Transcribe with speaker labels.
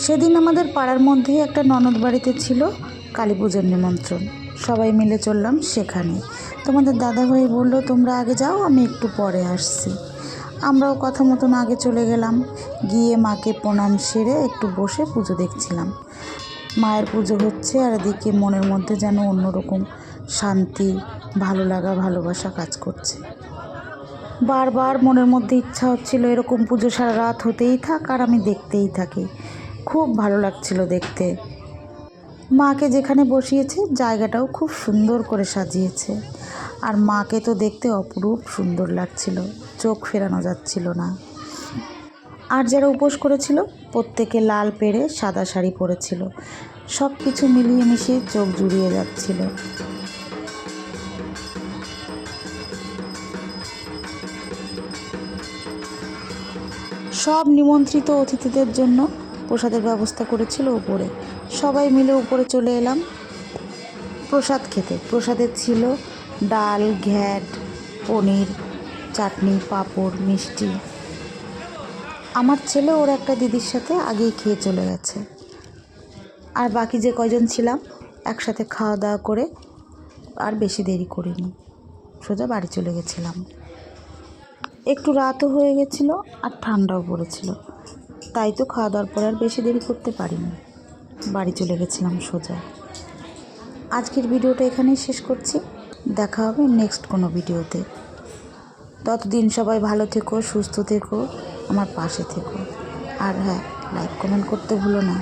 Speaker 1: সেদিন আমাদের পাড়ার মধ্যেই একটা ননদ বাড়িতে ছিল কালী পুজোর নিমন্ত্রণ। সবাই মিলে চললাম সেখানে। তোমাদের দাদাভাই বলল তোমরা আগে যাও, আমি একটু পরে আসছি। আমরাও কথা মতন আগে চলে গেলাম। গিয়ে মাকে প্রণাম সেরে একটু বসে পুজো দেখছিলাম। মায়ের পুজো হচ্ছে আর এদিকে মনের মধ্যে যেন অন্যরকম শান্তি, ভালো লাগা, ভালোবাসা কাজ করছে। বারবার মনের মধ্যে ইচ্ছা হচ্ছিল এরকম পুজো সারা রাত হতেই থাক আর আমি দেখতেই থাকি। খুব ভালো লাগছিল দেখতে। মাকে যেখানে বসিয়েছে জায়গাটাও খুব সুন্দর করে সাজিয়েছে, আর মাকে তো দেখতে অপরূপ সুন্দর লাগছিল, চোখ ফেরানো যাচ্ছিল না। আর যারা উপোস করেছিল প্রত্যেকে লাল পেড়ে সাদা শাড়ি পরেছিল। সব কিছু মিলিয়ে মিশিয়ে চোখ জুড়িয়ে যাচ্ছিল। সব নিমন্ত্রিত অতিথিদের জন্য প্রসাদের ব্যবস্থা করেছিল উপরে। সবাই মিলে উপরে চলে এলাম প্রসাদ খেতে। প্রসাদে ছিল ডাল, ঘ্যাট, পনির, চাটনি, পাঁপড়, মিষ্টি। আমার ছেলে ওর একটা দিদির সাথে আগেই খেয়ে চলে গেছে, আর বাকি যে কয়জন ছিলাম একসাথে খাওয়া দাওয়া করে আর বেশি দেরি করিনি, সোজা বাড়ি চলে গেছিলাম। একটু রাতও হয়ে গেছিলো আর ঠান্ডাও পড়েছিল, তাই তো খাওয়া দাওয়ার পরে আর বেশি দেরি করতে পারিনি, বাড়ি চলে গেছিলাম সোজা। আজকের ভিডিওটা এখানেই শেষ করছি। দেখা হবে নেক্সট কোনো ভিডিওতে। ততদিন সবাই ভালো থেকো, সুস্থ থেকো, আমার পাশে থেকো। আর হ্যাঁ, লাইক কমেন্ট করতে ভুলো না।